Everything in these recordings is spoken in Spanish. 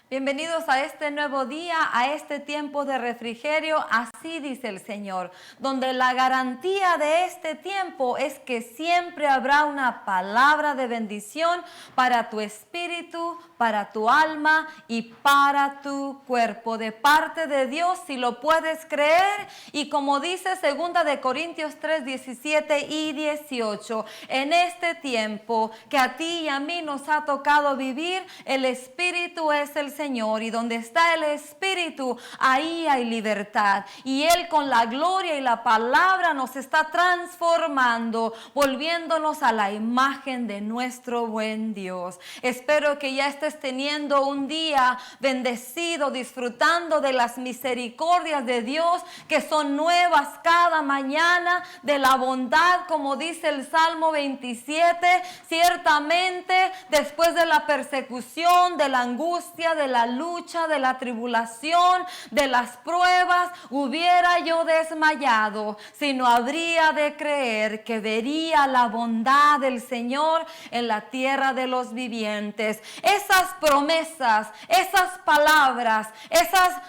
Bienvenidos a este nuevo día, a este tiempo de refrigerio, así dice el Señor, donde la garantía de este tiempo es que siempre habrá una palabra de bendición para tu espíritu, para tu alma y para tu cuerpo, de parte de Dios, si lo puedes creer. Y como dice 2 de Corintios 3, 17 y 18, en este tiempo que a ti y a mí nos ha tocado vivir, el Espíritu es el Señor, y donde está el Espíritu, ahí hay libertad. Y Él con la gloria y la palabra nos está transformando, volviéndonos a la imagen de nuestro buen Dios. Espero que ya estés teniendo un día bendecido, disfrutando de las misericordias de Dios que son nuevas cada mañana, de la bondad, como dice el Salmo 27, ciertamente después de la persecución, de la angustia, de la lucha, de la tribulación, de las pruebas, hubiera yo desmayado, si no habría de creer que vería la bondad del Señor en la tierra de los vivientes. Esas promesas, esas palabras, esa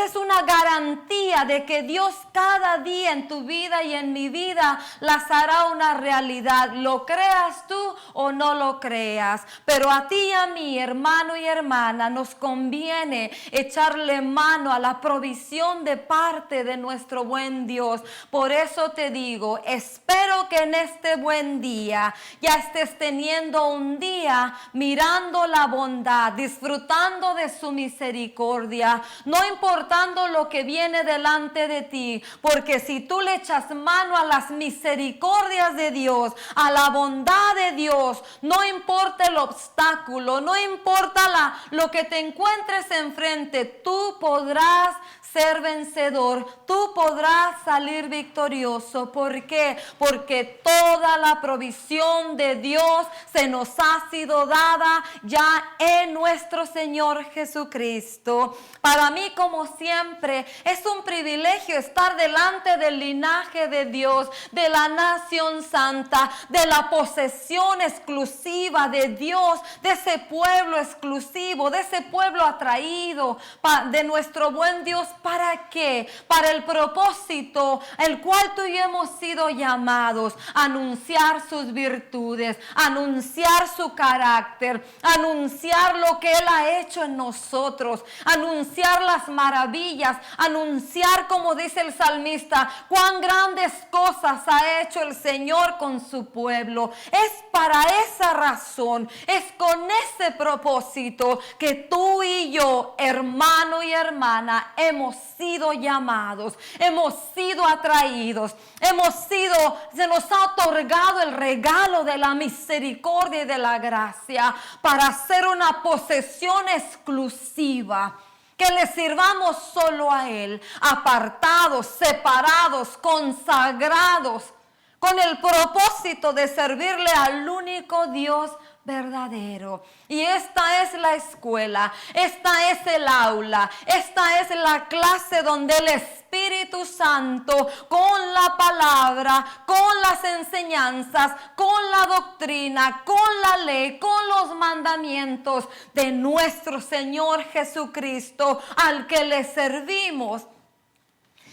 es una garantía de que Dios cada día en tu vida y en mi vida las hará una realidad, lo creas tú o no lo creas. Pero a ti y a mí, hermano y hermana, nos conviene echarle mano a la provisión de parte de nuestro buen Dios. Por eso te digo, espero que en este buen día ya estés teniendo un día mirando la bondad, disfrutando de su misericordia, no importando lo que viene delante de ti, porque si tú le echas mano a las misericordias de Dios, a la bondad de Dios, no importa el obstáculo, no importa lo que te encuentres enfrente, tú podrás ser vencedor, tú podrás salir victorioso. ¿Por qué? Porque toda la provisión de Dios se nos ha sido dada ya en nuestro Señor Jesucristo. Para mí, como siempre, es un privilegio estar delante del linaje de Dios, de la nación santa, de la posesión exclusiva de Dios, de ese pueblo exclusivo, de ese pueblo atraído de nuestro buen Dios. ¿Para qué? Para el propósito el cual tú y yo hemos sido llamados, a anunciar sus virtudes, a anunciar su carácter, a anunciar lo que Él ha hecho en nosotros, a anunciar las maravillas, a anunciar, como dice el salmista, cuán grandes cosas ha hecho el Señor con su pueblo. Es para esa razón, es con ese propósito que tú y yo, hermano y hermana, hemos sido llamados, hemos sido atraídos, se nos ha otorgado el regalo de la misericordia y de la gracia para ser una posesión exclusiva, que le sirvamos solo a Él, apartados, separados, consagrados, con el propósito de servirle al único Dios verdadero. Y esta es la escuela, esta es el aula, esta es la clase donde el Espíritu Santo, con la palabra, con las enseñanzas, con la doctrina, con la ley, con los mandamientos de nuestro Señor Jesucristo, al que le servimos,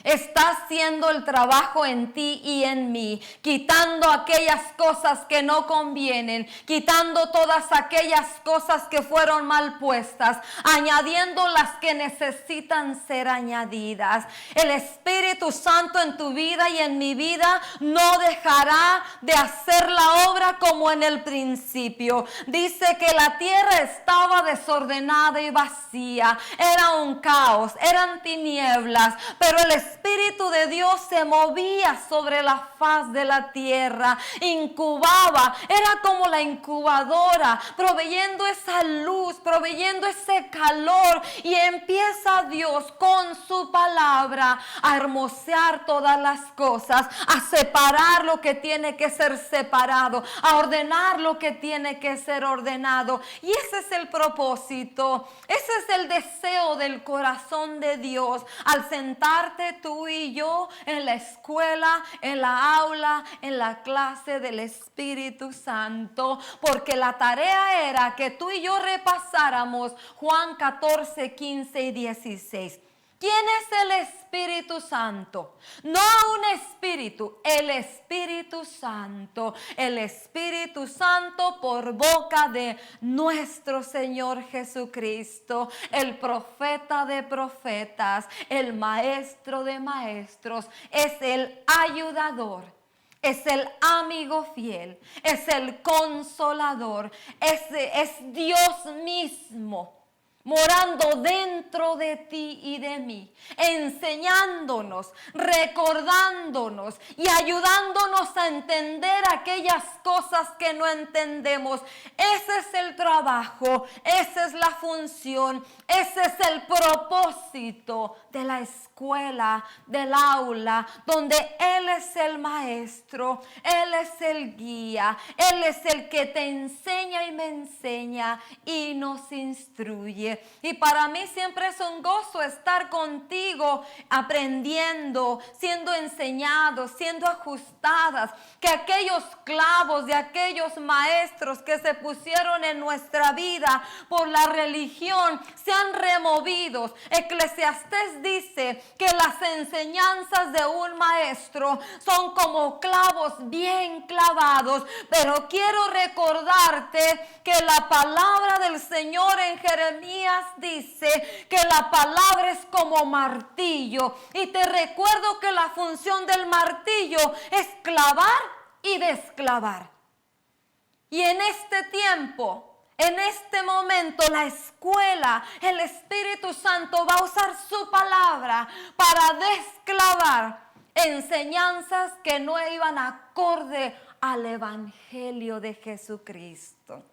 está haciendo el trabajo en ti y en mí, quitando aquellas cosas que no convienen, quitando todas aquellas cosas que fueron mal puestas, añadiendo las que necesitan ser añadidas. El Espíritu Santo en tu vida y en mi vida no dejará de hacer la obra como en el principio. Dice que la tierra estaba desordenada y vacía, era un caos, eran tinieblas, pero el Espíritu de Dios se movía sobre la faz de la tierra, incubaba, era como la incubadora, proveyendo esa luz, proveyendo ese calor, y empieza Dios con su palabra a hermosear todas las cosas, a separar lo que tiene que ser separado, a ordenar lo que tiene que ser ordenado. Y ese es el propósito, ese es el deseo del corazón de Dios al sentarte tú y yo en la escuela, en la aula, en la clase del Espíritu Santo, porque la tarea era que tú y yo repasáramos Juan 14, 15 y 16. ¿Quién es el Espíritu Santo? No un espíritu, el Espíritu Santo. El Espíritu Santo por boca de nuestro Señor Jesucristo, el profeta de profetas, el maestro de maestros, es el ayudador. Es el amigo fiel, es el consolador, es Dios mismo morando dentro de ti y de mí, enseñándonos, recordándonos y ayudándonos a entender aquellas cosas que no entendemos. Ese es el trabajo, esa es la función, ese es el propósito de la escuela, del aula, donde Él es el maestro, Él es el guía, Él es el que te enseña y me enseña y nos instruye. Y para mí siempre es un gozo estar contigo aprendiendo, siendo enseñados, siendo ajustadas, que aquellos clavos de aquellos maestros que se pusieron en nuestra vida por la religión sean removidos. Eclesiastés dice que las enseñanzas de un maestro son como clavos bien clavados, pero quiero recordarte que la palabra del Señor en Jeremías dice que la palabra es como martillo, y te recuerdo que la función del martillo es clavar y desclavar. Y en este tiempo, en este momento, la escuela, el Espíritu Santo va a usar su palabra para desclavar enseñanzas que no iban acorde al Evangelio de Jesucristo.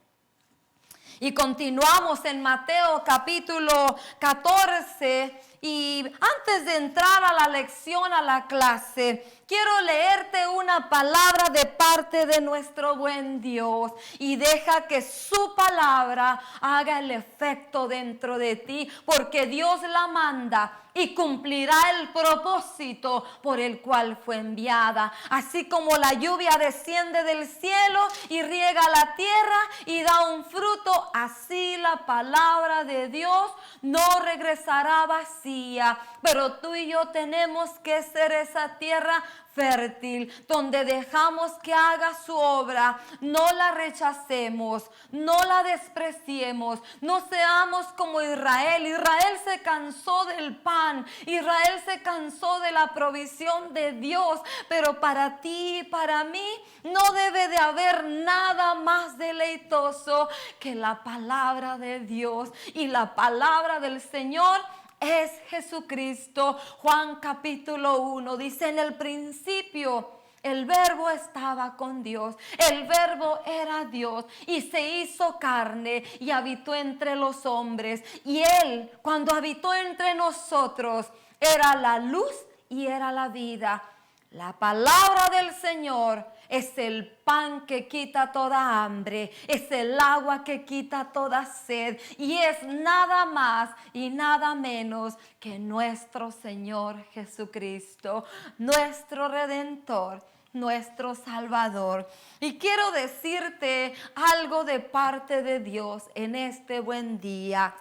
Y continuamos en Mateo capítulo 14, y antes de entrar a la lección, a la clase, quiero leerte una palabra de parte de nuestro buen Dios, y deja que su palabra haga el efecto dentro de ti, porque Dios la manda y cumplirá el propósito por el cual fue enviada. Así como la lluvia desciende del cielo y riega la tierra y da un fruto, así la palabra de Dios no regresará vacía. Pero tú y yo tenemos que ser esa tierra fértil, donde dejamos que haga su obra. No la rechacemos, no la despreciemos, no seamos como Israel. Israel se cansó del pan, Israel se cansó de la provisión de Dios, pero para ti y para mí no debe de haber nada más deleitoso que la palabra de Dios, y la palabra del Señor es Jesucristo. Juan capítulo 1 dice: en el principio el verbo estaba con Dios, el verbo era Dios y se hizo carne y habitó entre los hombres. Y Él, cuando habitó entre nosotros, era la luz y era la vida. La palabra del Señor es el pan que quita toda hambre, es el agua que quita toda sed, y es nada más y nada menos que nuestro Señor Jesucristo, nuestro Redentor, nuestro Salvador. Y quiero decirte algo de parte de Dios en este buen día.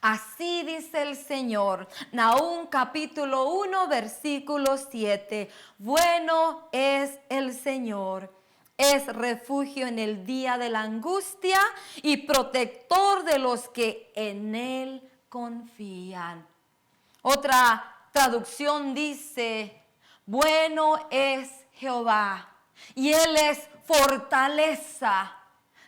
Así dice el Señor, Nahum capítulo 1, versículo 7. Bueno es el Señor, es refugio en el día de la angustia y protector de los que en Él confían. Otra traducción dice: bueno es Jehová, y Él es fortaleza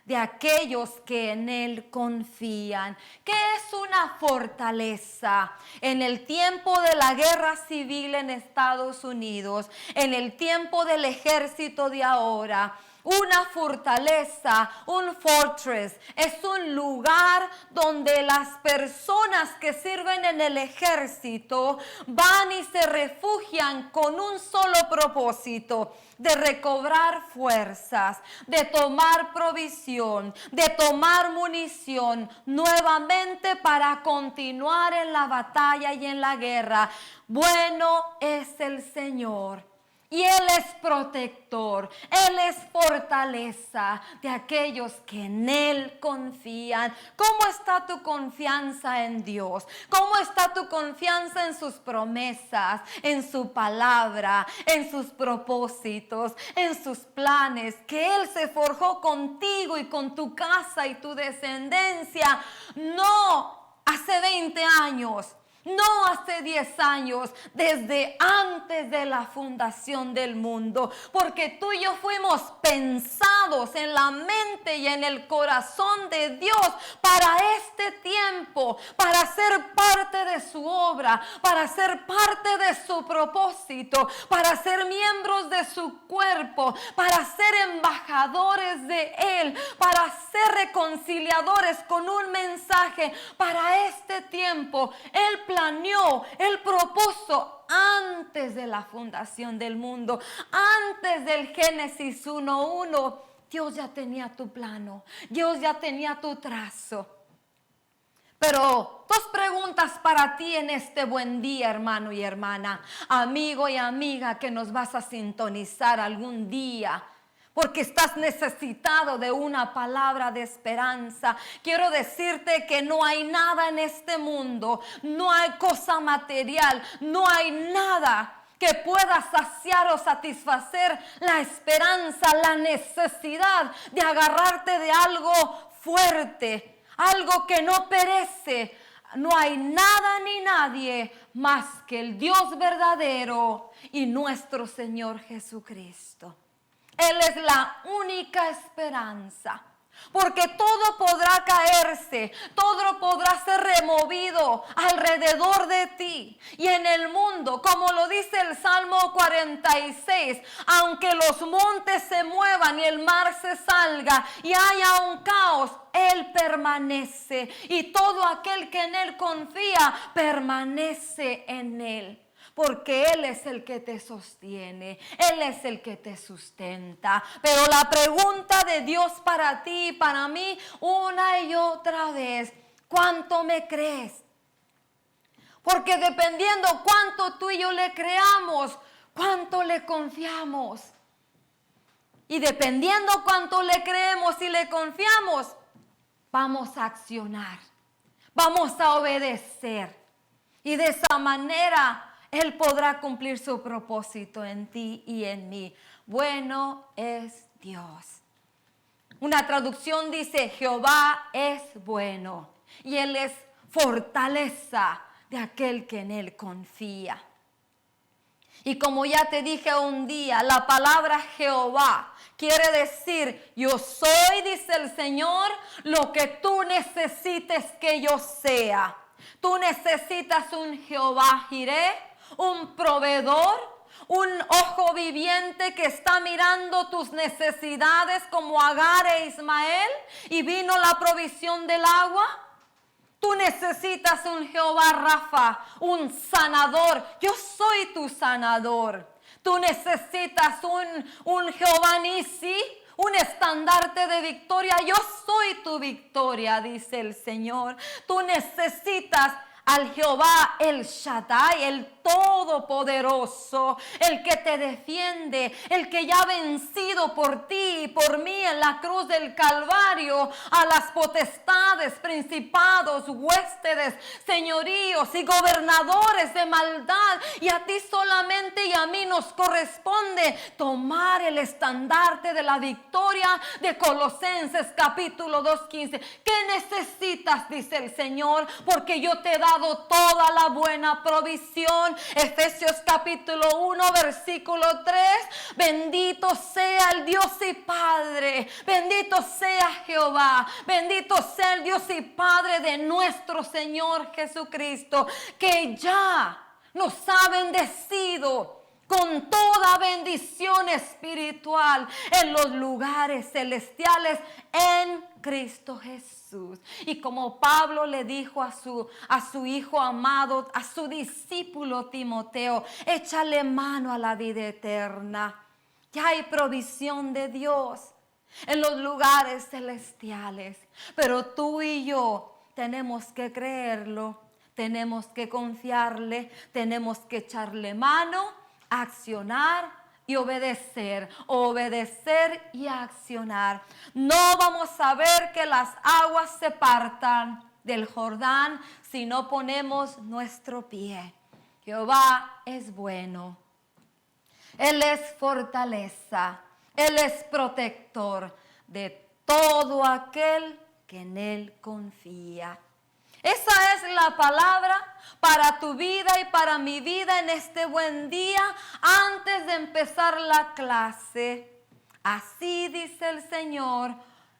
de aquellos que en Él confían. ¿Qué es una fortaleza? En el tiempo de la guerra civil en Estados Unidos, en el tiempo del ejército de ahora, Una fortaleza, un fortress, es un lugar donde las personas que sirven en el ejército van y se refugian con un solo propósito: de recobrar fuerzas, de tomar provisión, de tomar munición nuevamente para continuar en la batalla y en la guerra. Bueno es el Señor. Y Él es protector, Él es fortaleza de aquellos que en Él confían. ¿Cómo está tu confianza en Dios? ¿Cómo está tu confianza en sus promesas, en su palabra, en sus propósitos, en sus planes? Que Él se forjó contigo y con tu casa y tu descendencia, no hace 20 años. No hace 10 años, desde antes de la fundación del mundo, porque tú y yo fuimos pensados en la mente y en el corazón de Dios para este tiempo, para ser parte de su obra, para ser parte de su propósito, para ser miembros de su cuerpo, para ser embajadores de Él, para ser reconciliadores con un mensaje para este tiempo. Él planeó, Él propuso antes de la fundación del mundo, antes del Génesis 1:1. Dios ya tenía tu plano, Dios ya tenía tu trazo. Pero 2 preguntas para ti en este buen día, hermano y hermana, amigo y amiga que nos vas a sintonizar algún día, porque estás necesitado de una palabra de esperanza. Quiero decirte que no hay nada en este mundo, no hay cosa material, no hay nada que pueda saciar o satisfacer la esperanza, la necesidad de agarrarte de algo fuerte, algo que no perece. No hay nada ni nadie más que el Dios verdadero y nuestro Señor Jesucristo. Él es la única esperanza, porque todo podrá caerse, todo podrá ser removido alrededor de ti y en el mundo, como lo dice el Salmo 46, aunque los montes se muevan y el mar se salga y haya un caos, Él permanece, y todo aquel que en Él confía permanece en Él. Porque Él es el que te sostiene, Él es el que te sustenta. Pero la pregunta de Dios para ti y para mí una y otra vez: ¿cuánto me crees? Porque dependiendo cuánto tú y yo le creamos, cuánto le confiamos. Y dependiendo cuánto le creemos y le confiamos, vamos a accionar, vamos a obedecer. Y de esa manera Él podrá cumplir su propósito en ti y en mí. Bueno es Dios. Una traducción dice: Jehová es bueno y Él es fortaleza de aquel que en Él confía. Y como ya te dije un día, la palabra Jehová quiere decir: yo soy, dice el Señor, lo que tú necesites que yo sea. Tú necesitas un Jehová Jireh, un proveedor, un ojo viviente que está mirando tus necesidades como Agar e Ismael y vino la provisión del agua. Tú necesitas un Jehová Rafa, un sanador. Yo soy tu sanador. Tú necesitas un Jehová Nisi, un estandarte de victoria. Yo soy tu victoria, dice el Señor. Tú necesitas al Jehová El Shaddai, el Todopoderoso, el que te defiende, el que ya ha vencido por ti y por mí en la cruz del Calvario a las potestades, principados, huéspedes, señoríos y gobernadores de maldad. Y a ti solamente y a mí nos corresponde tomar el estandarte de la victoria de Colosenses capítulo 2:15. ¿Qué necesitas? Dice el Señor, porque yo te he dado toda la buena provisión. Efesios capítulo 1 versículo 3. Bendito sea el Dios y Padre, bendito sea Jehová, bendito sea el Dios y Padre de nuestro Señor Jesucristo, que ya nos ha bendecido con toda bendición espiritual en los lugares celestiales en Cristo Jesús. Y como Pablo le dijo a su hijo amado, a su discípulo Timoteo, échale mano a la vida eterna. Ya hay provisión de Dios en los lugares celestiales, pero tú y yo tenemos que creerlo, tenemos que confiarle, tenemos que echarle mano, accionar y obedecer y accionar. No vamos a ver que las aguas se partan del Jordán si no ponemos nuestro pie. Jehová es bueno. Él es fortaleza, Él es protector de todo aquel que en Él confía. Esa es la palabra para tu vida y para mi vida en este buen día antes de empezar la clase. Así dice el Señor,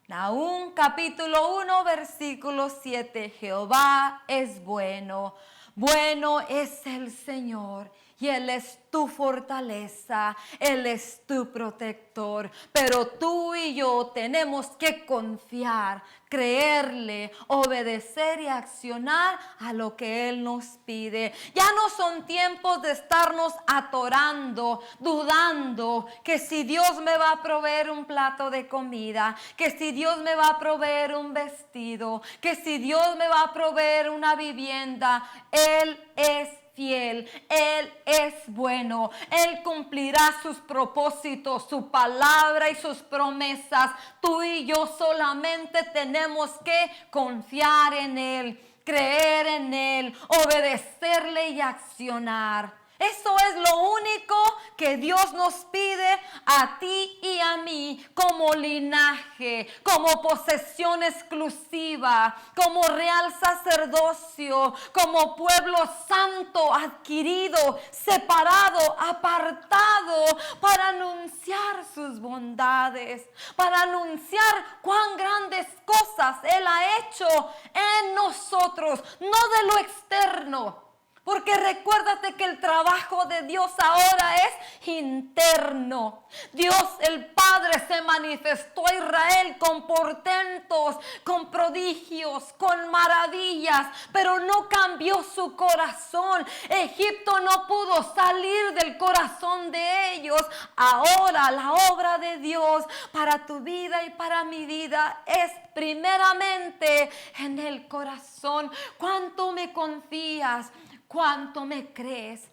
Nahum capítulo 1 versículo 7, Jehová es bueno, bueno es el Señor. Y Él es tu fortaleza, Él es tu protector. Pero tú y yo tenemos que confiar, creerle, obedecer y accionar a lo que Él nos pide. Ya no son tiempos de estarnos atorando, dudando que si Dios me va a proveer un plato de comida, que si Dios me va a proveer un vestido, que si Dios me va a proveer una vivienda. Él es fiel, Él es bueno, Él cumplirá sus propósitos, su palabra y sus promesas. Tú y yo solamente tenemos que confiar en Él, creer en Él, obedecerle y accionar. Eso es lo único que Dios nos pide a ti y a mí como linaje, como posesión exclusiva, como real sacerdocio, como pueblo santo adquirido, separado, apartado para anunciar sus bondades, para anunciar cuán grandes cosas Él ha hecho en nosotros, no de lo externo. Porque recuérdate que el trabajo de Dios ahora es interno. Dios el Padre se manifestó a Israel con portentos, con prodigios, con maravillas, pero no cambió su corazón. Egipto no pudo salir del corazón de ellos. Ahora la obra de Dios para tu vida y para mi vida es primeramente en el corazón. ¿Cuánto me confías? ¿Cuánto me crees?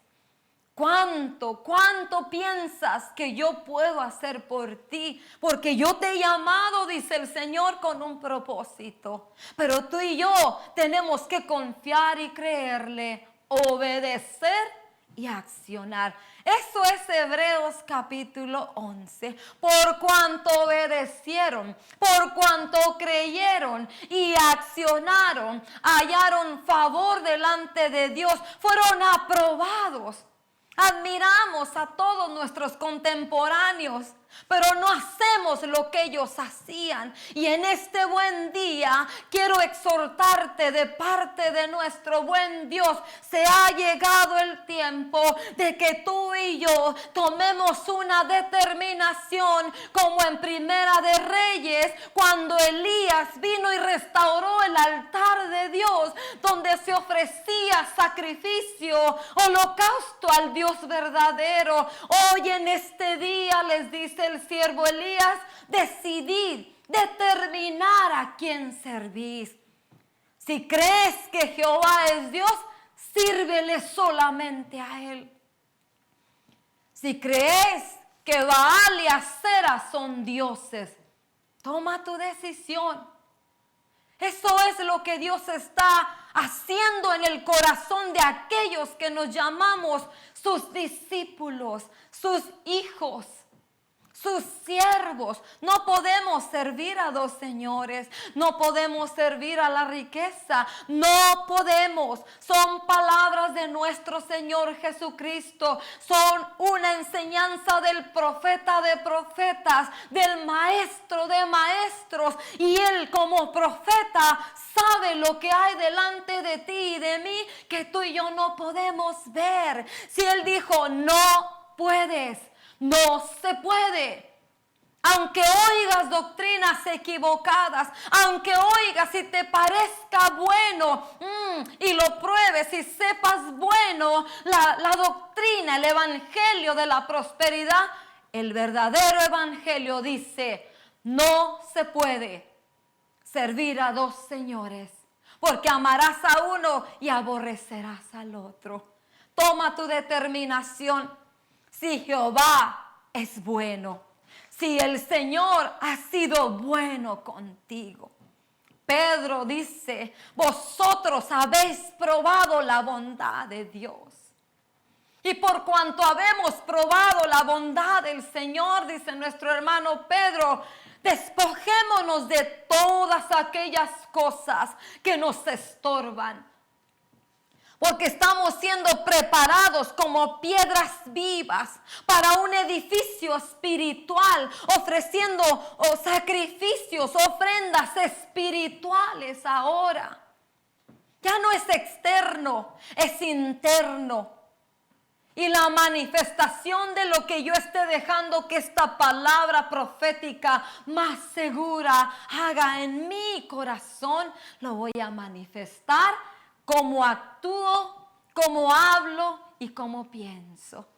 ¿Cuánto piensas que yo puedo hacer por ti? Porque yo te he llamado, dice el Señor, con un propósito. Pero tú y yo tenemos que confiar y creerle, obedecer y accionar. Eso es Hebreos capítulo 11. Por cuanto obedecieron, por cuanto creyeron y accionaron, hallaron favor delante de Dios, fueron aprobados. Admiramos a todos nuestros contemporáneos, pero no hacemos lo que ellos hacían. Y en este buen día quiero exhortarte de parte de nuestro buen Dios. Se ha llegado el tiempo de que tú y yo tomemos una determinación, como en Primera de Reyes, cuando Elías vino y restauró el altar de Dios, donde se ofrecía sacrificio, holocausto al Dios verdadero. Hoy en este día les dice el siervo Elías, decidid, determinar a quién servís. Si crees que Jehová es Dios, sírvele solamente a Él. Si crees que Baal y Asera son dioses, toma tu decisión. Eso es lo que Dios está haciendo en el corazón de aquellos que nos llamamos sus discípulos, sus hijos, sus siervos. No podemos servir a dos señores, no podemos servir a la riqueza, no podemos. Son palabras de nuestro Señor Jesucristo, son una enseñanza del profeta de profetas, del maestro de maestros, y Él como profeta sabe lo que hay delante de ti y de mí que tú y yo no podemos ver. Si Él dijo no, puedes, no se puede. Aunque oigas doctrinas equivocadas, aunque oigas y te parezca bueno y lo pruebes y sepas bueno la doctrina, el evangelio de la prosperidad, el verdadero evangelio dice, no se puede servir a dos señores, porque amarás a uno y aborrecerás al otro. Toma tu determinación. Si Jehová es bueno, si el Señor ha sido bueno contigo. Pedro dice, vosotros habéis probado la bondad de Dios. Y por cuanto habemos probado la bondad del Señor, dice nuestro hermano Pedro, despojémonos de todas aquellas cosas que nos estorban. Porque estamos siendo preparados como piedras vivas para un edificio espiritual, ofreciendo sacrificios, ofrendas espirituales ahora. Ya no es externo, es interno. Y la manifestación de lo que yo esté dejando que esta palabra profética más segura haga en mi corazón, lo voy a manifestar cómo actúo, cómo hablo y cómo pienso.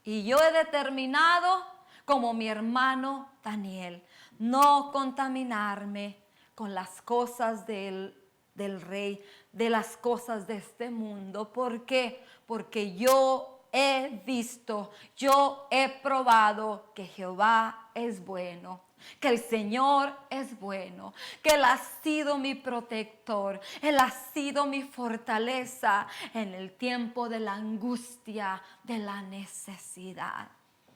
Y yo he determinado, como mi hermano Daniel, no contaminarme con las cosas del rey, de las cosas de este mundo. ¿Por qué? Porque yo he visto, yo he probado que Jehová es bueno, que el Señor es bueno, que Él ha sido mi protector, Él ha sido mi fortaleza en el tiempo de la angustia, de la necesidad.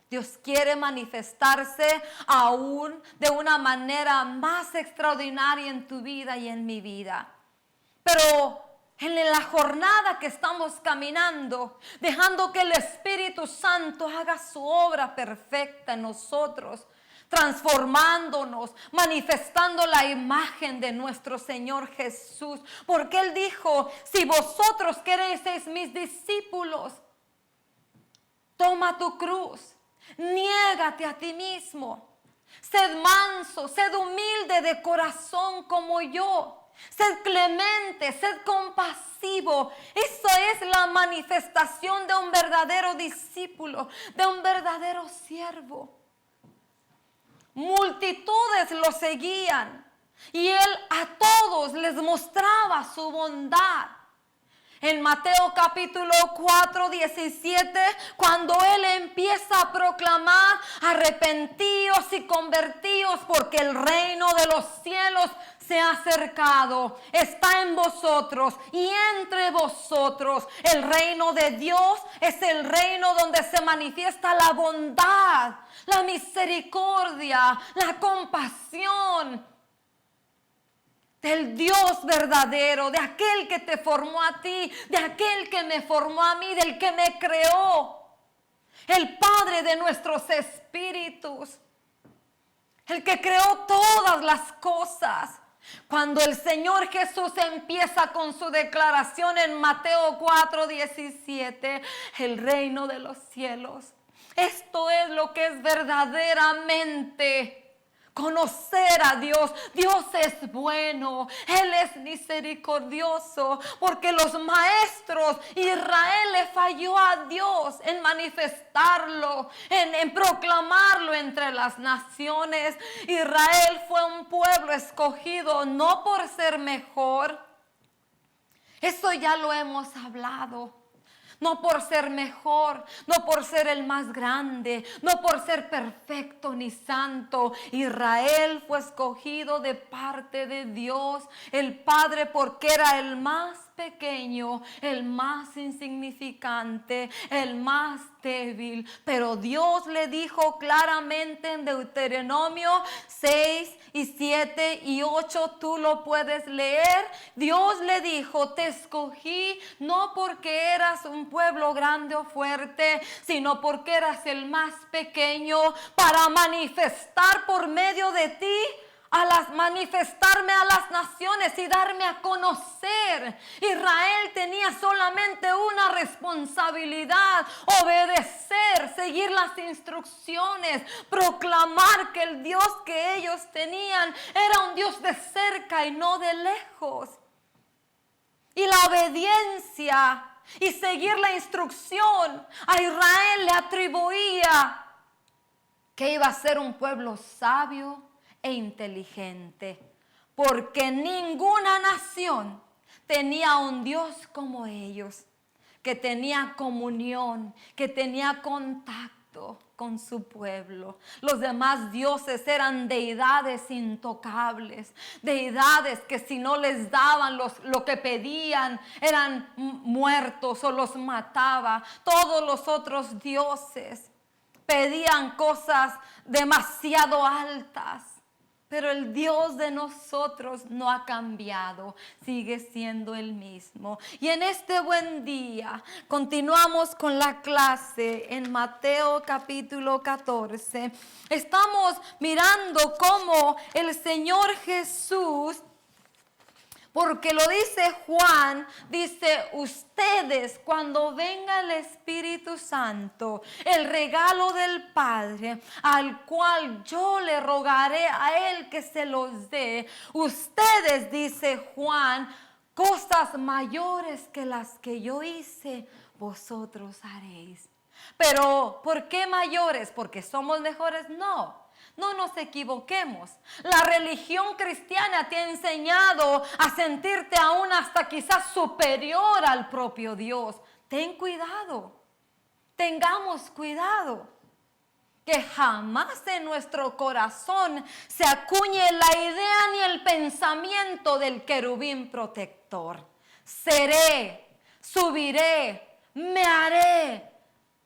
Dios quiere manifestarse aún de una manera más extraordinaria en tu vida y en mi vida. Pero en la jornada que estamos caminando, dejando que el Espíritu Santo haga su obra perfecta en nosotros, transformándonos, manifestando la imagen de nuestro Señor Jesús. Porque Él dijo, si vosotros queréis ser mis discípulos, toma tu cruz, niégate a ti mismo, sed manso, sed humilde de corazón como yo. Sed clemente, sed compasivo. Eso es la manifestación de un verdadero discípulo, de un verdadero siervo. Multitudes lo seguían y Él a todos les mostraba su bondad. En Mateo capítulo 4, 17, cuando Él empieza a proclamar, arrepentíos y convertíos porque el reino de los cielos se ha acercado, está en vosotros y entre vosotros. El reino de Dios es el reino donde se manifiesta la bondad, la misericordia, la compasión del Dios verdadero, de aquel que te formó a ti, de aquel que me formó a mí, del que me creó, el Padre de nuestros espíritus, el que creó todas las cosas. Cuando el Señor Jesús empieza con su declaración en Mateo 4, 17, el reino de los cielos, esto es lo que es verdaderamente conocer a Dios. Dios es bueno, Él es misericordioso, porque los maestros, Israel le falló a Dios en manifestarlo, en proclamarlo entre las naciones. Israel fue un pueblo escogido no por ser mejor, eso ya lo hemos hablado. No por ser mejor, no por ser el más grande, no por ser perfecto ni santo. Israel fue escogido de parte de Dios, el Padre, porque era el más pequeño, el más insignificante, el más débil. Pero Dios le dijo claramente en Deuteronomio 6 y 7 y 8, tú lo puedes leer. Dios le dijo, te escogí no porque eras un pueblo grande o fuerte, sino porque eras el más pequeño, para manifestar por medio de ti manifestarme a las naciones y darme a conocer. Israel tenía solamente una responsabilidad: obedecer, seguir las instrucciones, proclamar que el Dios que ellos tenían era un Dios de cerca y no de lejos. Y la obediencia y seguir la instrucción a Israel le atribuía que iba a ser un pueblo sabio e inteligente, porque ninguna nación tenía un Dios como ellos, que tenía comunión, que tenía contacto con su pueblo. Los demás dioses eran deidades intocables, deidades que si no les daban lo que pedían eran muertos o los mataba. Todos los otros dioses pedían cosas demasiado altas. Pero el Dios de nosotros no ha cambiado, sigue siendo el mismo. Y en este buen día continuamos con la clase en Mateo capítulo 14. Estamos mirando cómo el Señor Jesús, porque lo dice Juan, dice: ustedes, cuando venga el Espíritu Santo, el regalo del Padre, al cual yo le rogaré a Él que se los dé, ustedes, dice Juan, cosas mayores que las que yo hice, vosotros haréis. Pero, ¿por qué mayores? ¿Porque somos mejores? No. No nos equivoquemos. La religión cristiana te ha enseñado a sentirte aún hasta quizás superior al propio Dios. Ten cuidado. Tengamos cuidado. Que jamás en nuestro corazón se acuñe la idea ni el pensamiento del querubín protector. Seré, subiré, me haré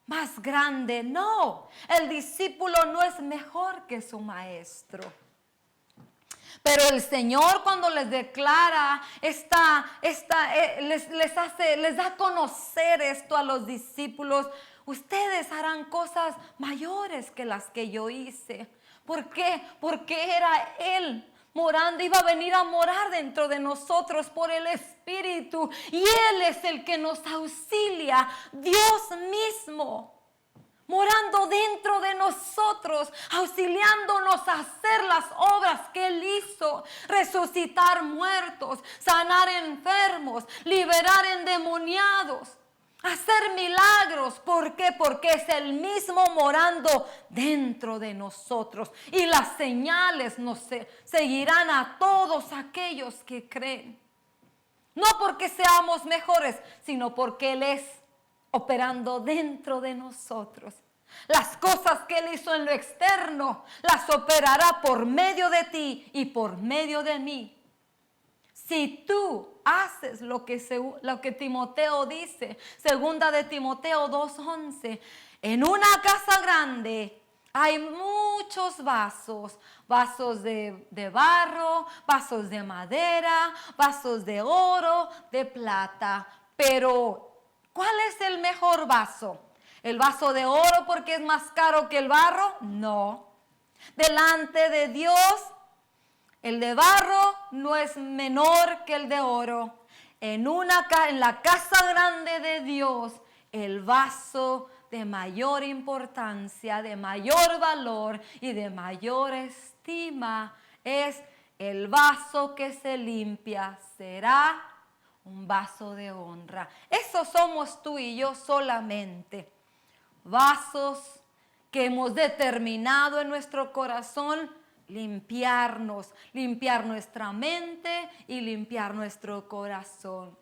más grande. No, el discípulo no es mejor que su maestro. Pero el Señor, cuando les declara les da a conocer esto a los discípulos: ustedes harán cosas mayores que las que yo hice. ¿Por qué? Porque era Él morando, iba a venir a morar dentro de nosotros por el Espíritu, y Él es el que nos auxilia, Dios mismo, morando dentro de nosotros, auxiliándonos a hacer las obras que Él hizo: resucitar muertos, sanar enfermos, liberar endemoniados, hacer milagros. ¿Por qué? Porque es el mismo morando dentro de nosotros. Y las señales nos seguirán a todos aquellos que creen. No porque seamos mejores, sino porque Él es operando dentro de nosotros. Las cosas que Él hizo en lo externo, las operará por medio de ti y por medio de mí. Si tú haces lo que Timoteo dice, segunda de Timoteo 2:11, en una casa grande hay muchos vasos de barro, vasos de madera, vasos de oro, de plata. Pero, ¿cuál es el mejor vaso? ¿El vaso de oro porque es más caro que el barro? No. Delante de Dios, el de barro no es menor que el de oro. En la casa grande de Dios, el vaso de mayor importancia, de mayor valor y de mayor estima es el vaso que se limpia. Será un vaso de honra. Eso somos tú y yo solamente. Vasos que hemos determinado en nuestro corazón limpiar nuestra mente y limpiar nuestro corazón.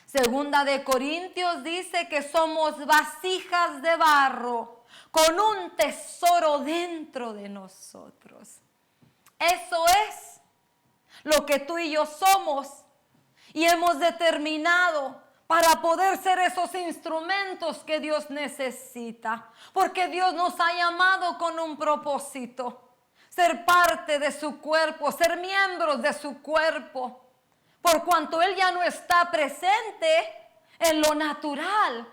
Segunda de Corintios dice que somos vasijas de barro con un tesoro dentro de nosotros. Eso es lo que tú y yo somos, y hemos determinado para poder ser esos instrumentos que Dios necesita, porque Dios nos ha llamado con un propósito: ser parte de su cuerpo, ser miembros de su cuerpo. Por cuanto Él ya no está presente en lo natural,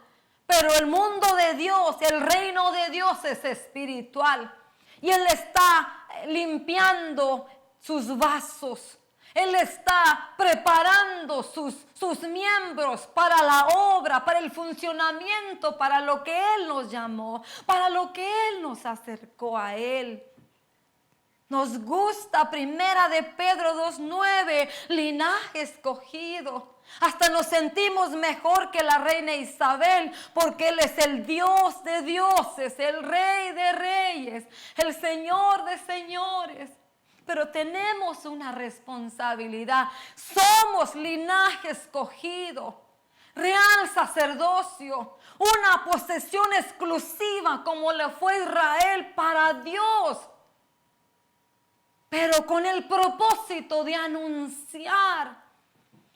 pero el mundo de Dios, el reino de Dios es espiritual. Y Él está limpiando sus vasos. Él está preparando sus miembros para la obra, para el funcionamiento, para lo que Él nos llamó, para lo que Él nos acercó a Él. Nos gusta 1 de Pedro 2:9, linaje escogido. Hasta nos sentimos mejor que la reina Isabel, porque Él es el Dios de dioses, el Rey de reyes, el Señor de señores. Pero tenemos una responsabilidad. Somos linaje escogido, real sacerdocio, una posesión exclusiva como le fue Israel para Dios. Pero con el propósito de anunciar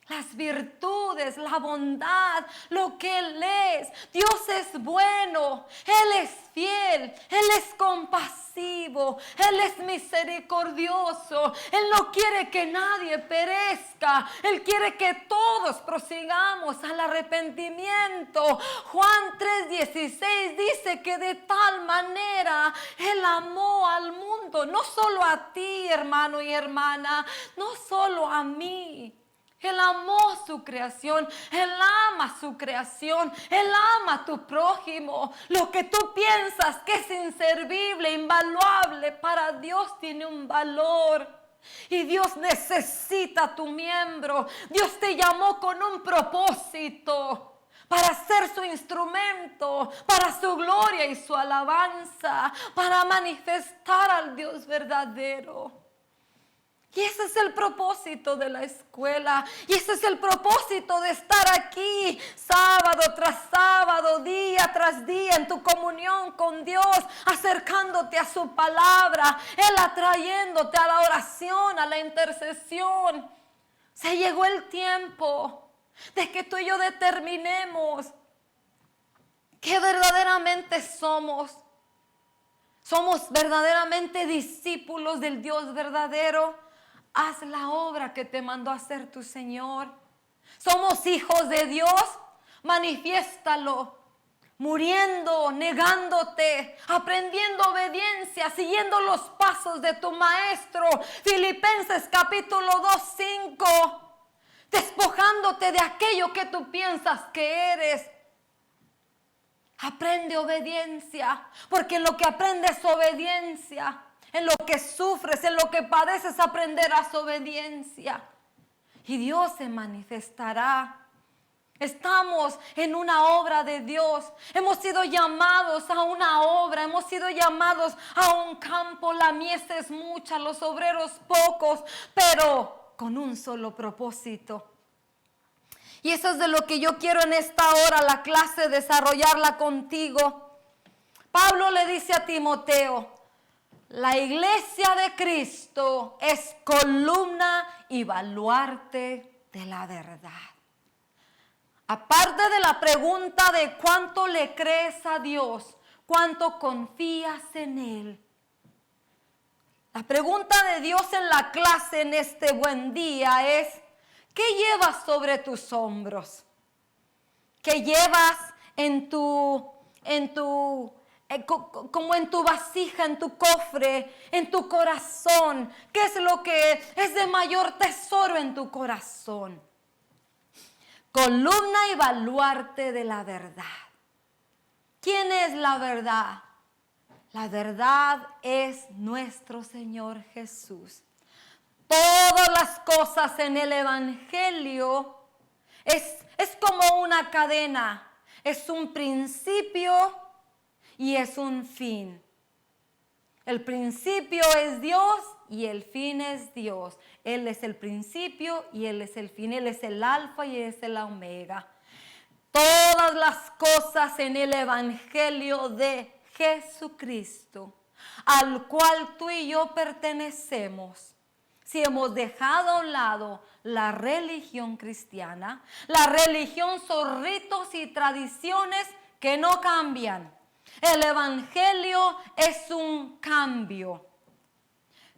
las virtudes, la bondad, lo que Él es. Dios es bueno, Él es fiel, Él es compasivo, Él es misericordioso. Él no quiere que nadie perezca, Él quiere que todos prosigamos al arrepentimiento. Juan 3:16 dice que de tal manera Él amó al mundo, no solo a ti, hermano y hermana, no solo a mí. Él amó su creación, Él ama su creación, Él ama a tu prójimo. Lo que tú piensas que es inservible, invaluable, para Dios tiene un valor. Y Dios necesita tu miembro. Dios te llamó con un propósito, para ser su instrumento, para su gloria y su alabanza, para manifestar al Dios verdadero. Y ese es el propósito de la escuela. Y ese es el propósito de estar aquí sábado tras sábado, día tras día, en tu comunión con Dios, acercándote a su palabra, Él atrayéndote a la oración, a la intercesión. Se llegó el tiempo de que tú y yo determinemos que verdaderamente somos verdaderamente discípulos del Dios verdadero. Haz la obra que te mandó a hacer tu Señor. Somos hijos de Dios. Manifiéstalo. Muriendo, negándote, aprendiendo obediencia, siguiendo los pasos de tu maestro. Filipenses capítulo 2:5. Despojándote de aquello que tú piensas que eres. Aprende obediencia, porque en lo que aprendes obediencia, en lo que sufres, en lo que padeces, aprenderás obediencia. Y Dios se manifestará. Estamos en una obra de Dios. Hemos sido llamados a una obra. Hemos sido llamados a un campo. La mies es mucha, los obreros pocos, pero con un solo propósito. Y eso es de lo que yo quiero en esta hora, la clase, desarrollarla contigo. Pablo le dice a Timoteo: la iglesia de Cristo es columna y baluarte de la verdad. Aparte de la pregunta de cuánto le crees a Dios, cuánto confías en Él, la pregunta de Dios en la clase en este buen día es: ¿qué llevas sobre tus hombros? ¿Qué llevas como en tu vasija, en tu cofre, en tu corazón? ¿Qué es lo que es de mayor tesoro en tu corazón? Columna y baluarte de la verdad. ¿Quién es la verdad? La verdad es nuestro Señor Jesús. Todas las cosas en el Evangelio es como una cadena. Es un principio y es un fin. El principio es Dios y el fin es Dios. Él es el principio y Él es el fin. Él es el alfa y Él es el omega. Todas las cosas en el Evangelio de Jesucristo, al cual tú y yo pertenecemos. Si hemos dejado a un lado la religión cristiana, la religión son ritos y tradiciones que no cambian. El Evangelio es un cambio.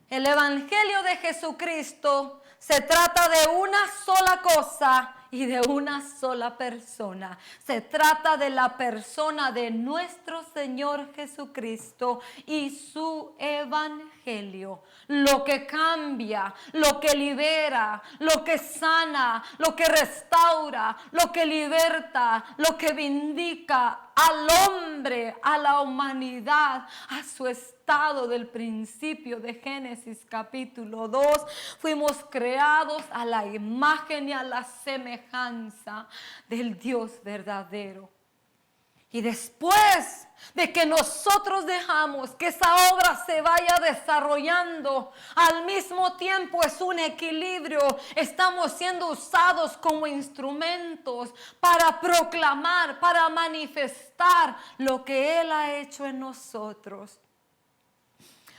El Evangelio de Jesucristo se trata de una sola cosa y de una sola persona. Se trata de la persona de nuestro Señor Jesucristo y su evangelio. Lo que cambia, lo que libera, lo que sana, lo que restaura, lo que liberta, lo que vindica al hombre, a la humanidad, a su estado del principio de Génesis capítulo 2. Fuimos creados a la imagen y a la semejanza del Dios verdadero. Y después de que nosotros dejamos que esa obra se vaya desarrollando, al mismo tiempo es un equilibrio. Estamos siendo usados como instrumentos para proclamar, para manifestar lo que Él ha hecho en nosotros.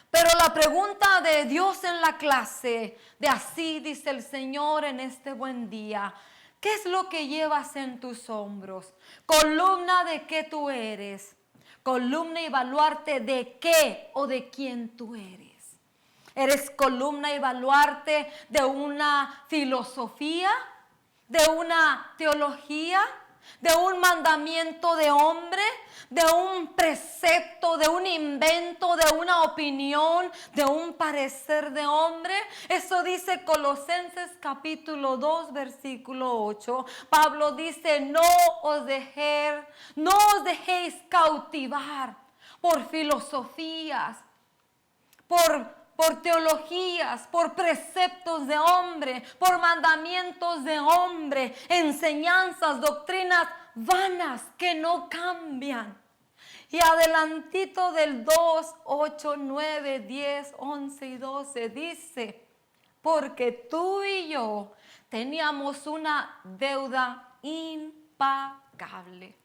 Pero la pregunta de Dios en la clase, de así dice el Señor en este buen día: ¿qué es lo que llevas en tus hombros? Columna de qué tú eres. Columna y baluarte de qué o de quién tú eres. ¿Eres columna y baluarte de una filosofía, de una teología, de un mandamiento de hombre, de un precepto, de un invento, de una opinión, de un parecer de hombre? Eso dice Colosenses capítulo 2 versículo 8. Pablo dice: no os dejéis cautivar por filosofías, por teologías, por preceptos de hombre, por mandamientos de hombre, enseñanzas, doctrinas vanas que no cambian. Y adelantito del 2, 8, 9, 10, 11 y 12 dice: porque tú y yo teníamos una deuda impagable,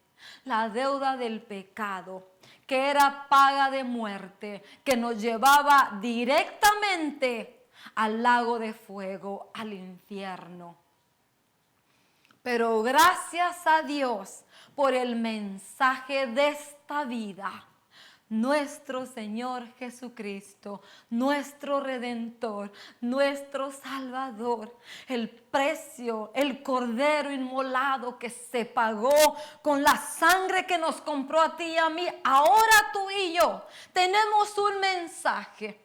la deuda del pecado, que era paga de muerte, que nos llevaba directamente al lago de fuego, al infierno. Pero gracias a Dios por el mensaje de esta vida, nuestro Señor Jesucristo, nuestro Redentor, nuestro Salvador, el precio, el cordero inmolado que se pagó con la sangre que nos compró a ti y a mí. Ahora tú y yo tenemos un mensaje.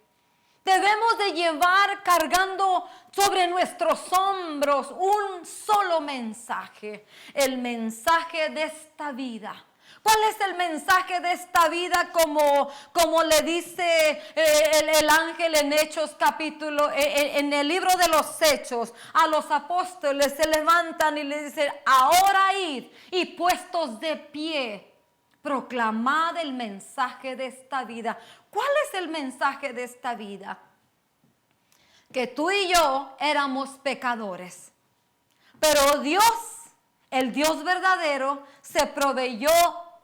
Debemos de llevar cargando sobre nuestros hombros un solo mensaje, el mensaje de esta vida. ¿Cuál es el mensaje de esta vida? Como le dice el ángel en Hechos capítulo, en el libro de los Hechos, a los apóstoles se levantan y le dicen: ahora id y puestos de pie, proclamad el mensaje de esta vida. ¿Cuál es el mensaje de esta vida? Que tú y yo éramos pecadores, pero Dios, el Dios verdadero, se proveyó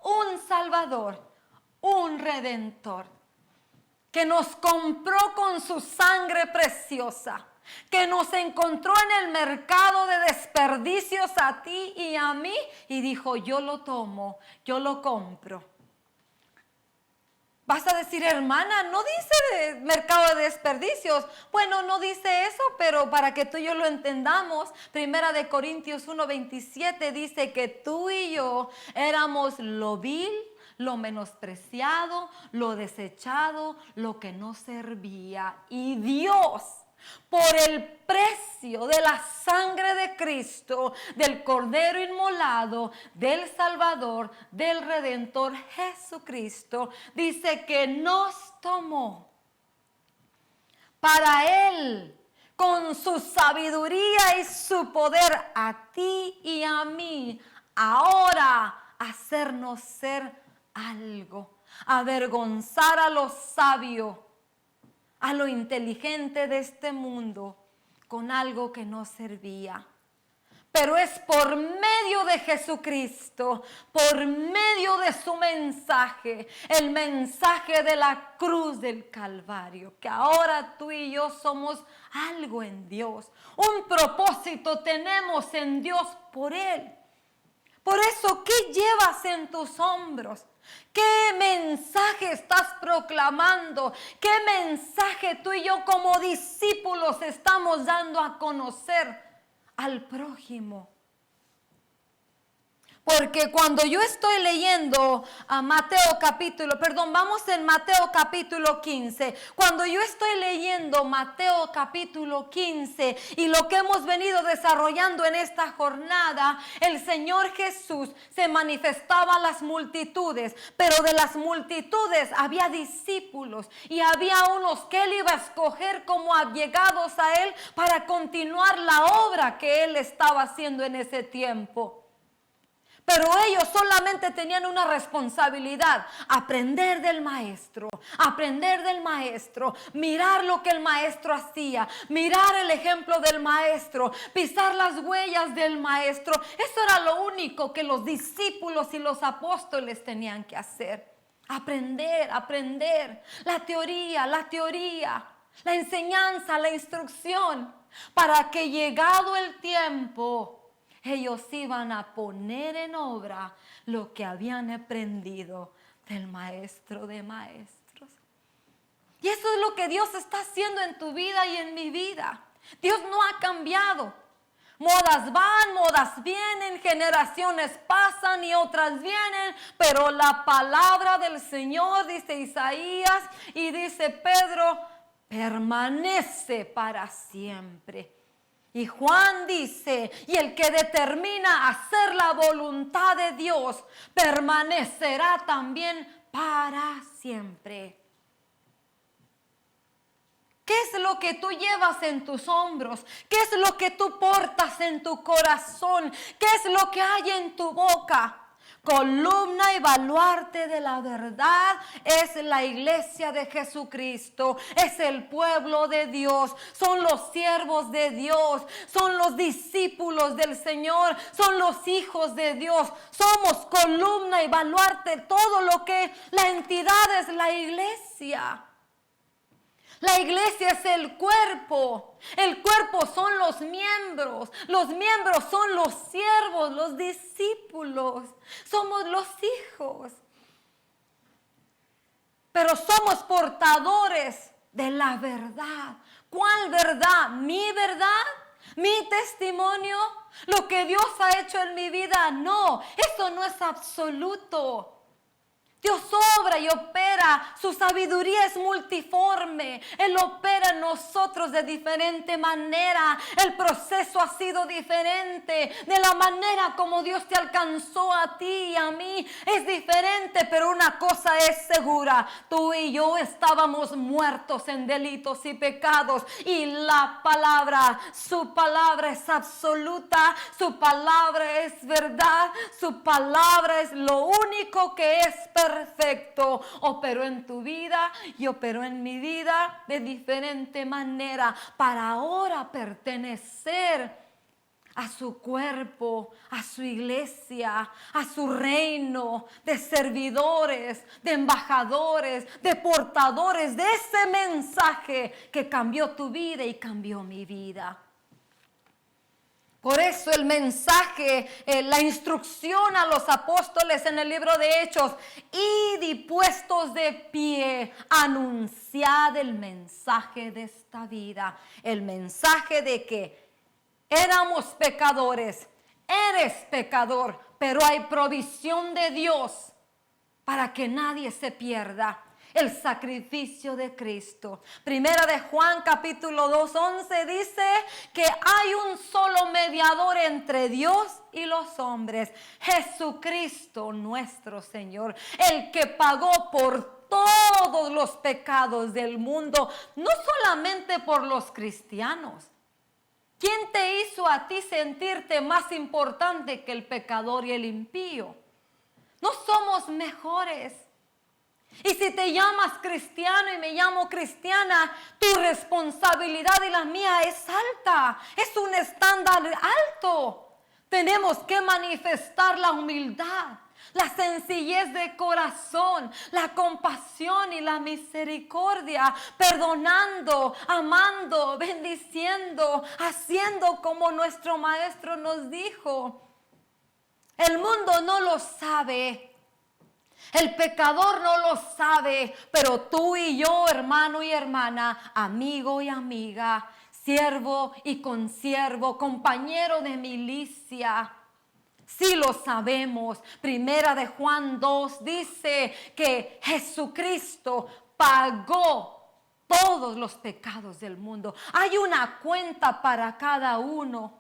un Salvador, un Redentor, que nos compró con su sangre preciosa, que nos encontró en el mercado de desperdicios a ti y a mí y dijo: yo lo tomo, yo lo compro. Vas a decir: hermana, no dice mercado de desperdicios. Bueno, no dice eso, pero para que tú y yo lo entendamos, 1 Corintios 1:27 dice que tú y yo éramos lo vil, lo menospreciado, lo desechado, lo que no servía. Y Dios, por el precio de la sangre de Cristo, del Cordero inmolado, del Salvador, del Redentor Jesucristo, dice que nos tomó para Él, con su sabiduría y su poder, a ti y a mí, ahora hacernos ser algo, avergonzar a los sabios, a lo inteligente de este mundo, con algo que no servía. Pero es por medio de Jesucristo, por medio de su mensaje, el mensaje de la cruz del Calvario, que ahora tú y yo somos algo en Dios. Un propósito tenemos en Dios por Él. Por eso, ¿qué llevas en tus hombros? ¿Qué mensaje estás proclamando? ¿Qué mensaje tú y yo como discípulos estamos dando a conocer al prójimo? Porque cuando yo estoy leyendo a vamos en Mateo capítulo 15. Cuando yo estoy leyendo Mateo capítulo 15 y lo que hemos venido desarrollando en esta jornada, el Señor Jesús se manifestaba a las multitudes, pero de las multitudes había discípulos y había unos que Él iba a escoger como allegados a Él para continuar la obra que Él estaba haciendo en ese tiempo. Pero ellos solamente tenían una responsabilidad: aprender del maestro, mirar lo que el maestro hacía, mirar el ejemplo del maestro, pisar las huellas del maestro. Eso era lo único que los discípulos y los apóstoles tenían que hacer. Aprender. La teoría, la enseñanza, la instrucción, para que llegado el tiempo ellos iban a poner en obra lo que habían aprendido del maestro de maestros. Y eso es lo que Dios está haciendo en tu vida y en mi vida. Dios no ha cambiado. Modas van, modas vienen, generaciones pasan y otras vienen, pero la palabra del Señor, dice Isaías y dice Pedro, permanece para siempre. Y Juan dice, y el que determina hacer la voluntad de Dios permanecerá también para siempre. ¿Qué es lo que tú llevas en tus hombros? ¿Qué es lo que tú portas en tu corazón? ¿Qué es lo que hay en tu boca? Columna y baluarte de la verdad es la iglesia de Jesucristo, es el pueblo de Dios, son los siervos de Dios, son los discípulos del Señor, son los hijos de Dios. Somos columna y baluarte, todo lo que la entidad es la iglesia. La iglesia es el cuerpo son los miembros son los siervos, los discípulos, somos los hijos. Pero somos portadores de la verdad. ¿Cuál verdad? ¿Mi verdad? ¿Mi testimonio? ¿Lo que Dios ha hecho en mi vida? No, eso no es absoluto. Dios obra y opera, su sabiduría es multiforme, Él opera en nosotros de diferente manera, el proceso ha sido diferente, de la manera como Dios te alcanzó a ti y a mí es diferente, pero una cosa es segura, tú y yo estábamos muertos en delitos y pecados y la palabra, su palabra es absoluta, su palabra es verdad, su palabra es lo único que es perfecto. Operó en tu vida y operó en mi vida de diferente manera para ahora pertenecer a su cuerpo, a su iglesia, a su reino de servidores, de embajadores, de portadores de ese mensaje que cambió tu vida y cambió mi vida. Por eso el mensaje, la instrucción a los apóstoles en el libro de Hechos, id y puestos de pie, anunciad el mensaje de esta vida, el mensaje de que éramos pecadores, eres pecador, pero hay provisión de Dios para que nadie se pierda. El sacrificio de Cristo. Primera de Juan capítulo 2:11 dice que hay un solo mediador entre Dios y los hombres, Jesucristo nuestro Señor, el que pagó por todos los pecados del mundo, no solamente por los cristianos. ¿Quién te hizo a ti sentirte más importante que el pecador y el impío? No somos mejores. Y si te llamas cristiano y me llamo cristiana, tu responsabilidad y la mía es alta, es un estándar alto. Tenemos que manifestar la humildad, la sencillez de corazón, la compasión y la misericordia, perdonando, amando, bendiciendo, haciendo como nuestro maestro nos dijo. El mundo no lo sabe. El pecador no lo sabe, pero tú y yo, hermano y hermana, amigo y amiga, siervo y consiervo, compañero de milicia, Sí lo sabemos. Primera de Juan 2 dice que Jesucristo pagó todos los pecados del mundo. Hay una cuenta para cada uno,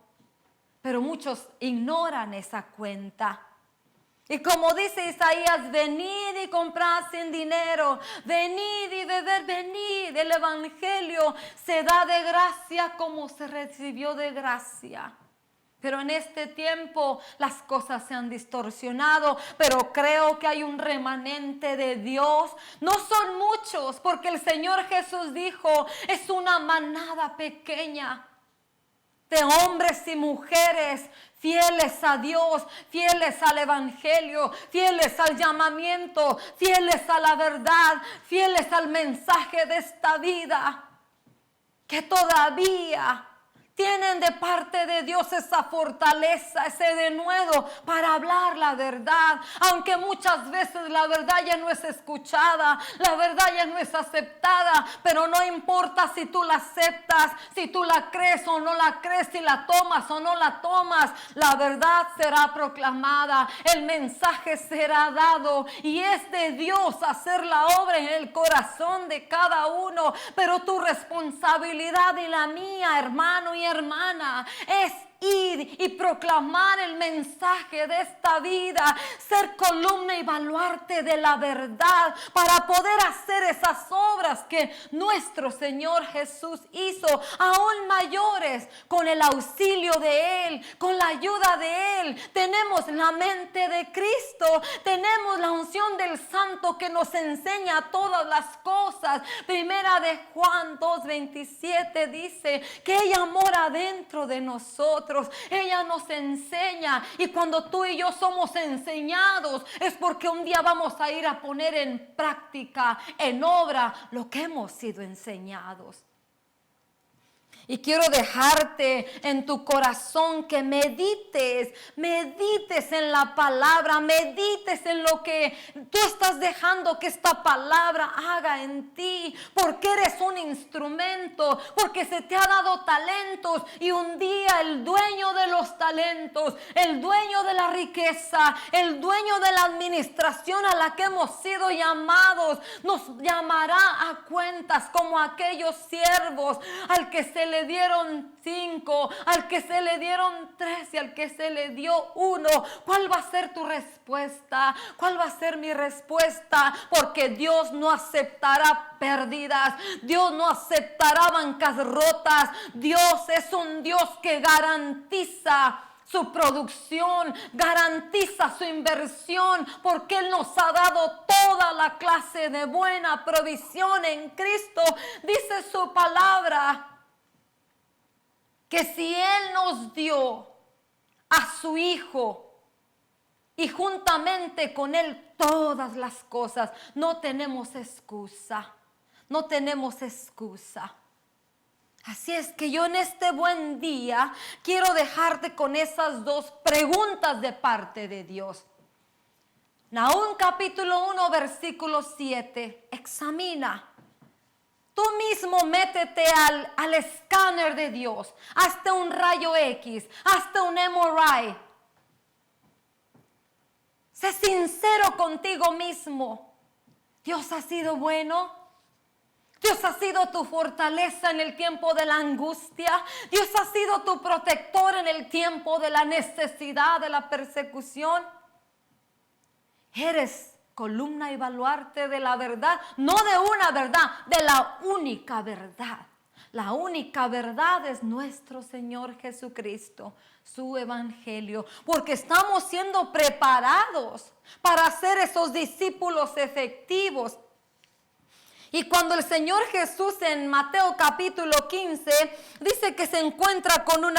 pero muchos ignoran esa cuenta. Y como dice Isaías, venid y comprad sin dinero, venid y beber, venid. El evangelio se da de gracia como se recibió de gracia. Pero en este tiempo las cosas se han distorsionado, pero creo que hay un remanente de Dios. No son muchos, porque el Señor Jesús dijo, es una manada pequeña de hombres y mujeres fieles a Dios, fieles al evangelio, fieles al llamamiento, fieles a la verdad, fieles al mensaje de esta vida, que todavía tienen de parte de Dios esa fortaleza, ese denuedo para hablar la verdad. Aunque muchas veces la verdad ya no es escuchada, la verdad ya no es aceptada, pero no importa si tú la aceptas, si tú la crees o no la crees, si la tomas o no la tomas, la verdad será proclamada, el mensaje será dado y es de Dios hacer la obra en el corazón de cada uno. Pero tu responsabilidad y la mía, hermano y hermana, es ir y proclamar el mensaje de esta vida, ser columna y baluarte de la verdad para poder hacer esas obras que nuestro Señor Jesús hizo, aún mayores, con el auxilio de Él, con la ayuda de Él. Tenemos la mente de Cristo, tenemos la unción del Santo que nos enseña todas las cosas. Primera de Juan 2:27 dice que ella mora dentro de nosotros. Ella nos enseña, y cuando tú y yo somos enseñados es porque un día vamos a ir a poner en práctica, en obra, lo que hemos sido enseñados. Y quiero dejarte en tu corazón que medites en la palabra, medites en lo que tú estás dejando que esta palabra haga en ti, porque eres un instrumento, porque se te ha dado talentos y un día el dueño de los talentos, el dueño de la riqueza, el dueño de la administración a la que hemos sido llamados, nos llamará a cuentas como aquellos siervos al que se le dieron 5, al que se le dieron 3 y al que se le dio 1. ¿Cuál va a ser tu respuesta? ¿Cuál va a ser mi respuesta? Porque Dios no aceptará pérdidas, Dios no aceptará bancas rotas. Dios es un Dios que garantiza su producción, garantiza su inversión, porque Él nos ha dado toda la clase de buena provisión en Cristo. Dice su palabra que si Él nos dio a su Hijo y juntamente con Él todas las cosas, no tenemos excusa, no tenemos excusa. Así es que yo en este buen día quiero dejarte con esas 2 preguntas de parte de Dios. Nahum capítulo 1 versículo 7, examina. Tú mismo métete al escáner de Dios, hazte un rayo X, hazte un MRI. Sé sincero contigo mismo. Dios ha sido bueno. Dios ha sido tu fortaleza en el tiempo de la angustia. Dios ha sido tu protector en el tiempo de la necesidad, de la persecución. Eres columna y baluarte de la verdad, no de una verdad, de la única verdad. La única verdad es nuestro Señor Jesucristo, su evangelio, porque estamos siendo preparados para ser esos discípulos efectivos. Y cuando el Señor Jesús en Mateo capítulo 15 dice que se encuentra con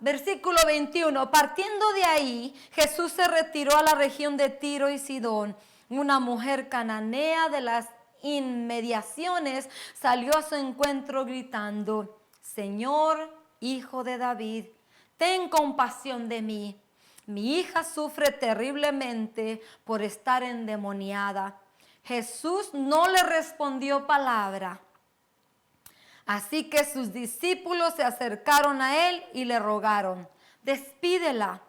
versículo 21, partiendo de ahí, Jesús se retiró a la región de Tiro y Sidón. Una mujer cananea de las inmediaciones salió a su encuentro gritando: Señor, Hijo de David, ten compasión de mí. Mi hija sufre terriblemente por estar endemoniada. Jesús no le respondió palabra. Así que sus discípulos se acercaron a él y le rogaron: despídela,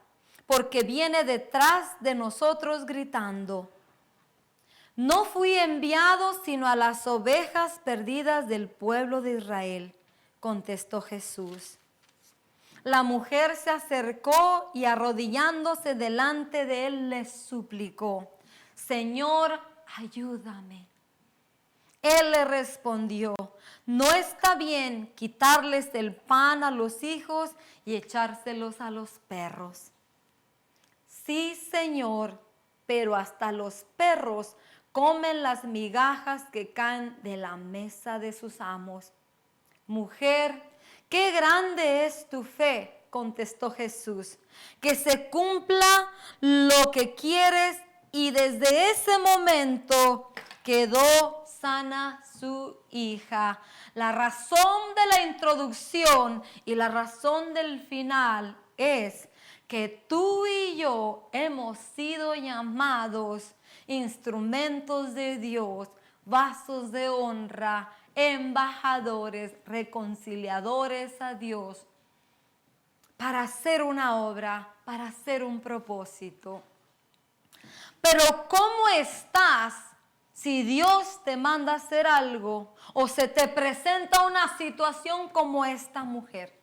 porque viene detrás de nosotros gritando. No fui enviado sino a las ovejas perdidas del pueblo de Israel, contestó Jesús. La mujer se acercó y arrodillándose delante de él le suplicó, Señor, ayúdame. Él le respondió, no está bien quitarles el pan a los hijos y echárselos a los perros. Sí, Señor, pero hasta los perros comen las migajas que caen de la mesa de sus amos. Mujer, qué grande es tu fe, contestó Jesús, que se cumpla lo que quieres, y desde ese momento quedó sana su hija. La razón de la introducción y la razón del final es que tú y yo hemos sido llamados instrumentos de Dios, vasos de honra, embajadores, reconciliadores a Dios, para hacer una obra, para hacer un propósito. Pero ¿cómo estás si Dios te manda a hacer algo o se te presenta una situación como esta mujer?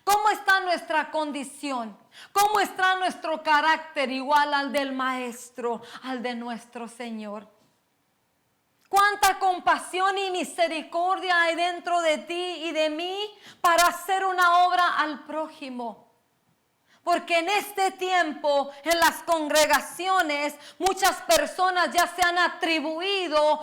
¿Cómo está nuestra condición? ¿Cómo está nuestro carácter igual al del Maestro, al de nuestro Señor? ¿Cuánta compasión y misericordia hay dentro de ti y de mí para hacer una obra al prójimo? Porque en este tiempo, en las congregaciones, muchas personas ya se han atribuido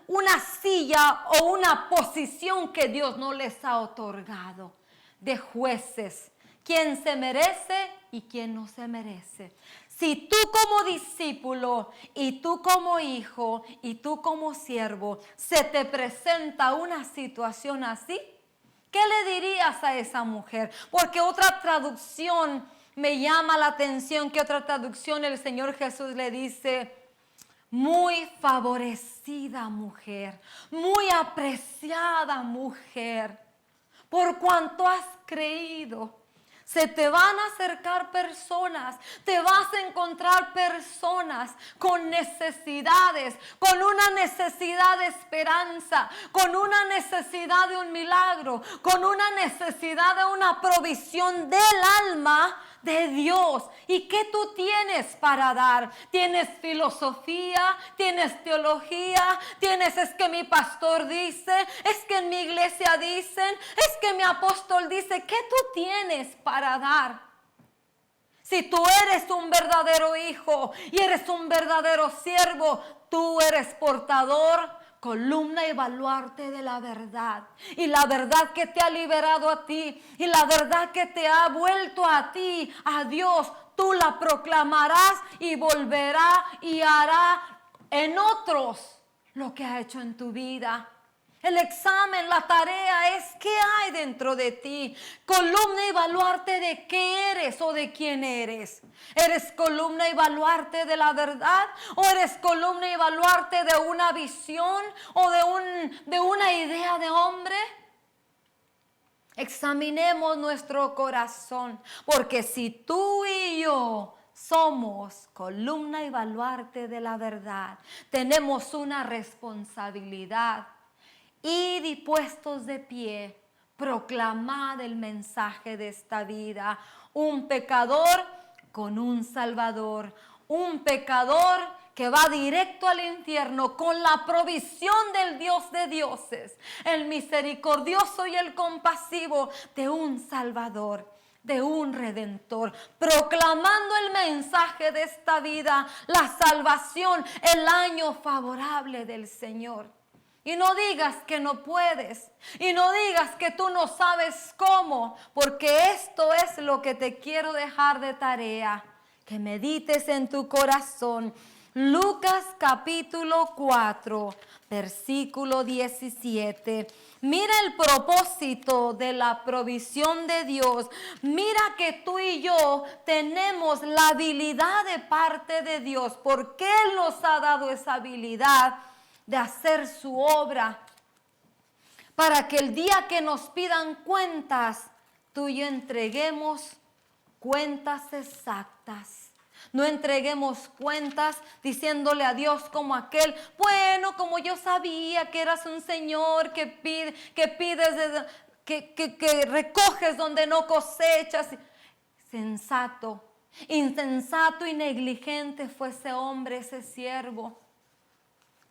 una silla o una posición que Dios no les ha otorgado, de jueces, quién se merece y quién no se merece. Si tú como discípulo y tú como hijo y tú como siervo se te presenta una situación así, ¿qué le dirías a esa mujer? Porque otra traducción me llama la atención, que otra traducción el Señor Jesús le dice, muy favorecida mujer, muy apreciada mujer, por cuanto has creído. Se te van a acercar personas, te vas a encontrar personas con necesidades, con una necesidad de esperanza, con una necesidad de un milagro, con una necesidad de una provisión del alma de Dios. ¿Y qué tú tienes para dar? ¿Tienes filosofía? ¿Tienes teología? ¿Tienes es que mi pastor dice? ¿Es que en mi iglesia dicen? ¿Es que mi apóstol dice? ¿Qué tú tienes para dar? Si tú eres un verdadero hijo y eres un verdadero siervo, tú eres portador, columna y baluarte de la verdad. Y la verdad que te ha liberado a ti, y la verdad que te ha vuelto a ti, a Dios, tú la proclamarás y volverá y hará en otros lo que ha hecho en tu vida. El examen, la tarea es ¿qué hay dentro de ti? Columna y baluarte de qué eres o de quién eres. ¿Eres columna y baluarte de la verdad? ¿O eres columna y baluarte de una visión o de una idea de hombre? Examinemos nuestro corazón, porque si tú y yo somos columna y baluarte de la verdad, tenemos una responsabilidad. Id y puestos de pie, proclamad el mensaje de esta vida. Un pecador con un salvador. Un pecador que va directo al infierno con la provisión del Dios de dioses. El misericordioso y el compasivo de un salvador, de un redentor, proclamando el mensaje de esta vida, la salvación, el año favorable del Señor. Y no digas que no puedes. Y no digas que tú no sabes cómo. Porque esto es lo que te quiero dejar de tarea. Que medites en tu corazón. Lucas capítulo 4, versículo 17. Mira el propósito de la provisión de Dios. Mira que tú y yo tenemos la habilidad de parte de Dios. Porque Él nos ha dado esa habilidad de hacer su obra, para que el día que nos pidan cuentas, tú y yo entreguemos cuentas exactas. No entreguemos cuentas diciéndole a Dios como aquel, bueno, como yo sabía que eras un Señor que pides, que recoges donde no cosechas. Sensato, insensato y negligente fue ese hombre, ese siervo.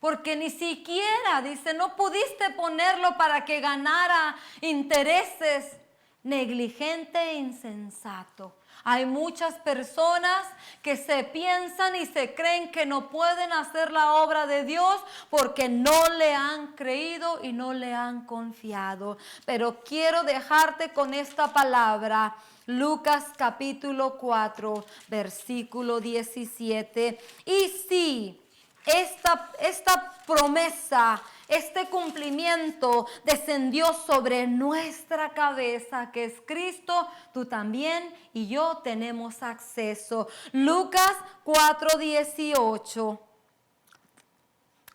Porque ni siquiera, dice, no pudiste ponerlo para que ganara intereses. Negligente e insensato. Hay muchas personas que se piensan y se creen que no pueden hacer la obra de Dios porque no le han creído y no le han confiado. Pero quiero dejarte con esta palabra. Lucas capítulo 4, versículo 17. Y sí, esta promesa, este cumplimiento descendió sobre nuestra cabeza, que es Cristo. Tú también y yo tenemos acceso. Lucas 4:18.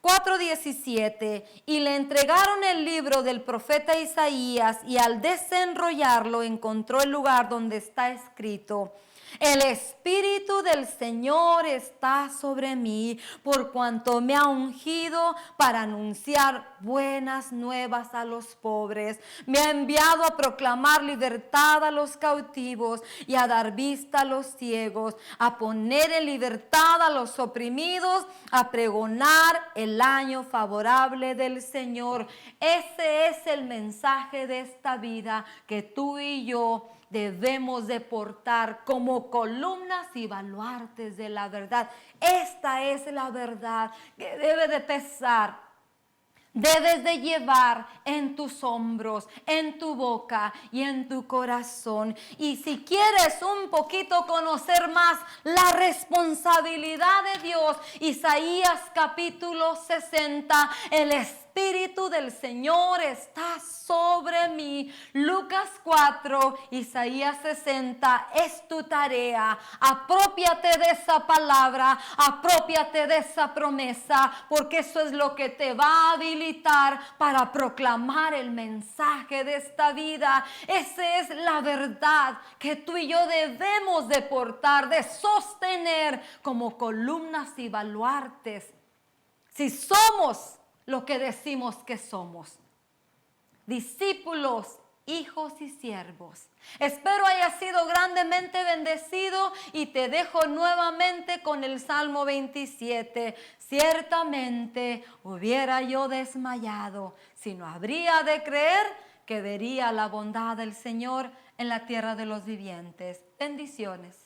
4:17, y le entregaron el libro del profeta Isaías, y al desenrollarlo encontró el lugar donde está escrito: el Espíritu del Señor está sobre mí, por cuanto me ha ungido para anunciar buenas nuevas a los pobres. Me ha enviado a proclamar libertad a los cautivos y a dar vista a los ciegos, a poner en libertad a los oprimidos, a pregonar el año favorable del Señor. Ese es el mensaje de esta vida que tú y yo debemos de portar como columnas y baluartes de la verdad. Esta es la verdad que debe de pesar. Debes de llevar en tus hombros, en tu boca y en tu corazón. Y si quieres un poquito conocer más la responsabilidad de Dios, Isaías capítulo 60, el Espíritu del Señor está sobre mí. Lucas 4, Isaías 60, es tu tarea. Aprópiate de esa palabra, aprópiate de esa promesa, porque eso es lo que te va a habilitar para proclamar el mensaje de esta vida. Esa es la verdad que tú y yo debemos de portar, de sostener como columnas y baluartes. Si somos lo que decimos que somos, discípulos, hijos y siervos. Espero haya sido grandemente bendecido y te dejo nuevamente con el Salmo 27. Ciertamente hubiera yo desmayado si no habría de creer que vería la bondad del Señor en la tierra de los vivientes. Bendiciones.